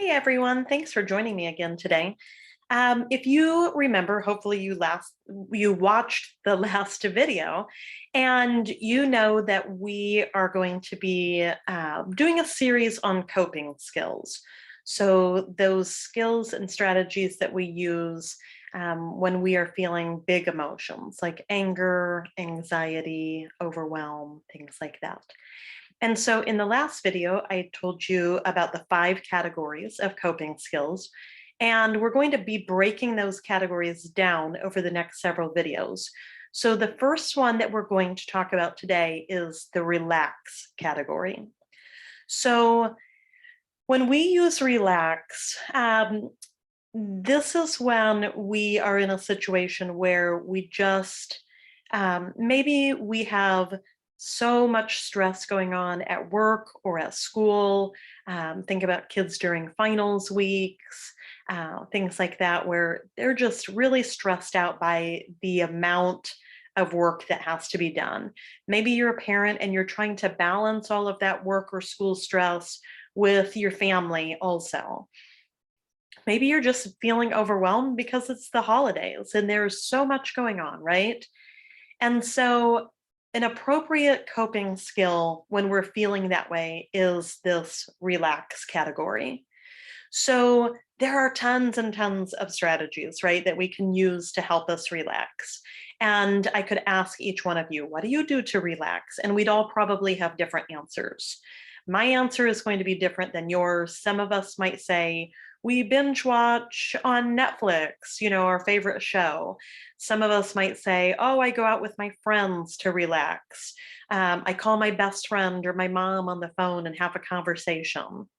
Hey everyone, thanks for joining me again today. If you remember, hopefully you watched the last video, and you know that we are going to be doing a series on coping skills. So those skills and strategies that we use when we are feeling big emotions like anger, anxiety, overwhelm, things like that. And so in the last video, I told you about the 5 categories of coping skills, and we're going to be breaking those categories down over the next several videos. So the first one that we're going to talk about today is the relax category. So when we use relax, this is when we are in a situation where we just maybe we have so much stress going on at work or at school. Think about kids during finals weeks, things like that, where they're just really stressed out by the amount of work that has to be done. Maybe you're a parent and you're trying to balance all of that work or school stress with your family also. Maybe you're just feeling overwhelmed because it's the holidays and there's so much going on, right? And so, an appropriate coping skill when we're feeling that way is this relax category. So, there are tons and tons of strategies, right, that we can use to help us relax. And I could ask each one of you, what do you do to relax? And we'd all probably have different answers. My answer is going to be different than yours. Some of us might say, we binge watch on Netflix, our favorite show. Some of us might say, oh, I go out with my friends to relax. I call my best friend or my mom on the phone and have a conversation.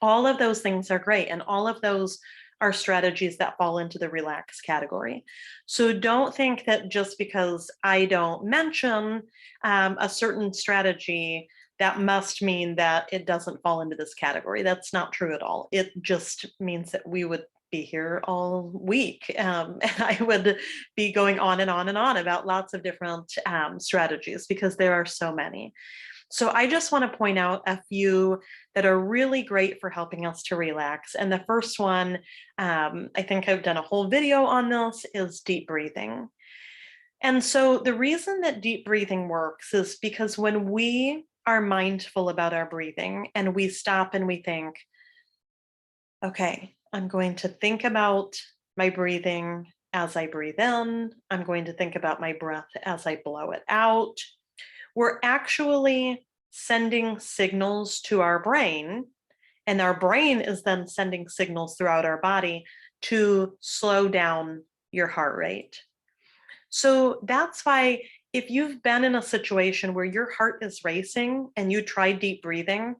All of those things are great, and all of those are strategies that fall into the relax category. So don't think that just because I don't mention a certain strategy, that must mean that it doesn't fall into this category. That's not true at all. It just means that we would be here all week. And I would be going on and on and on about lots of different strategies because there are so many. So I just want to point out a few that are really great for helping us to relax. And the first one, I think I've done a whole video on this, is deep breathing. And so the reason that deep breathing works is because when we are mindful about our breathing and we stop and we think, okay, I'm going to think about my breathing as I breathe in. I'm going to think about my breath as I blow it out. We're actually sending signals to our brain, and our brain is then sending signals throughout our body to slow down your heart rate. So that's why if you've been in a situation where your heart is racing and you try deep breathing,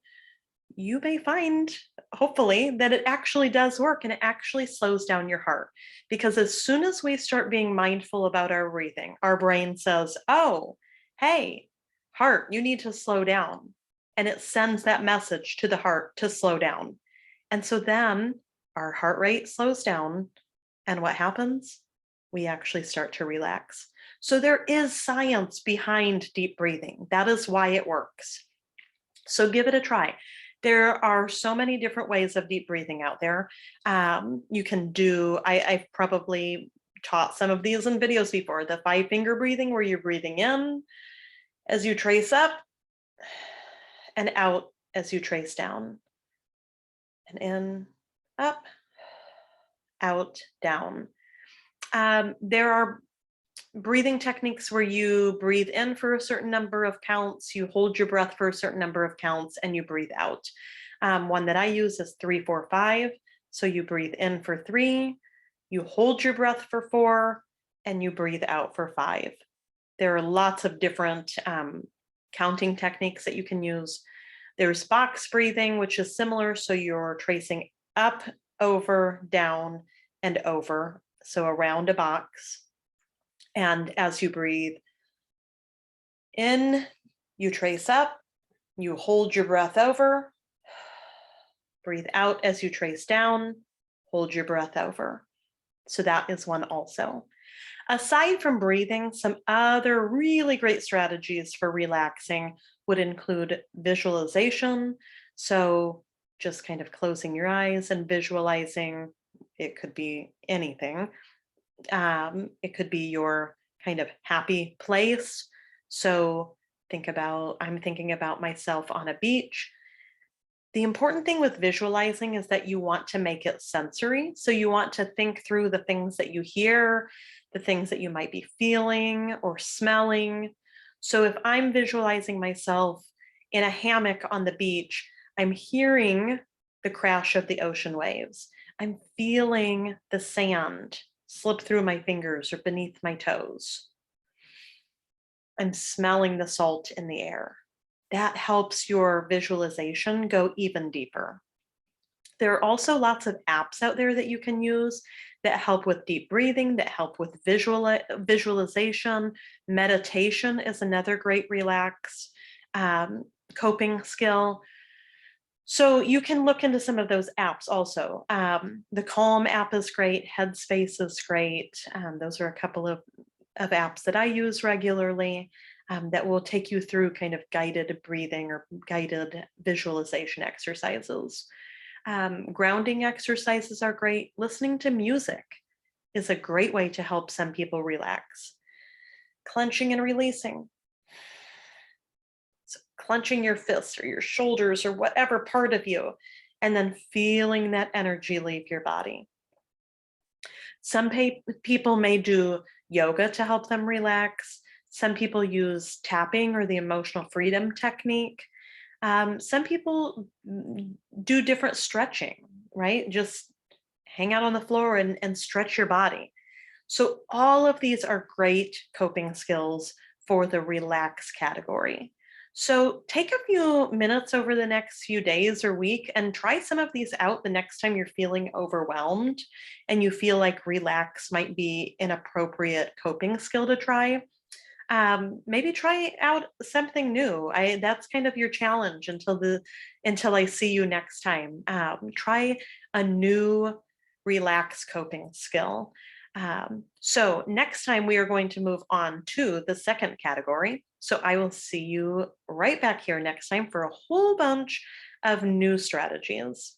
you may find, hopefully, that it actually does work and it actually slows down your heart. Because as soon as we start being mindful about our breathing, our brain says, oh, hey, heart, you need to slow down. And it sends that message to the heart to slow down. And so then our heart rate slows down. And what happens? We actually start to relax. So there is science behind deep breathing. That is why it works. So give it a try. There are so many different ways of deep breathing out there. You can do, I've probably taught some of these in videos before, the 5-finger breathing where you're breathing in as you trace up and out as you trace down. And in, up, out, down. There are breathing techniques where you breathe in for a certain number of counts, you hold your breath for a certain number of counts, and you breathe out. One that I use is 3, 4, 5. So you breathe in for 3, you hold your breath for 4, and you breathe out for 5. There are lots of different counting techniques that you can use. There's box breathing, which is similar. So you're tracing up, over, down, and over. So around a box. And as you breathe in, you trace up, you hold your breath over, breathe out as you trace down, hold your breath over. So that is one also. Aside from breathing, some other really great strategies for relaxing would include visualization. So just kind of closing your eyes and visualizing. It could be anything. It could be your kind of happy place. So I'm thinking about myself on a beach. The important thing with visualizing is that you want to make it sensory. So you want to think through the things that you hear, the things that you might be feeling or smelling. So if I'm visualizing myself in a hammock on the beach, I'm hearing the crash of the ocean waves. I'm feeling the sand slip through my fingers or beneath my toes. I'm smelling the salt in the air. That helps your visualization go even deeper. There are also lots of apps out there that you can use that help with deep breathing, that help with visualization. Meditation is another great coping skill. So you can look into some of those apps also. The Calm app is great. Headspace is great. Those are a couple of apps that I use regularly that will take you through kind of guided breathing or guided visualization exercises. Grounding exercises are great. Listening to music is a great way to help some people relax. Clenching and releasing. So clenching your fists or your shoulders or whatever part of you, and then feeling that energy leave your body. Some people may do yoga to help them relax. Some people use tapping or the emotional freedom technique. Some people do different stretching, right? Just hang out on the floor and stretch your body. So all of these are great coping skills for the relax category. So take a few minutes over the next few days or week and try some of these out the next time you're feeling overwhelmed and you feel like relax might be an appropriate coping skill to try. Maybe try out something new. That's kind of your challenge until I see you next time. Try a new relax coping skill. So next time we are going to move on to the second category. So I will see you right back here next time for a whole bunch of new strategies.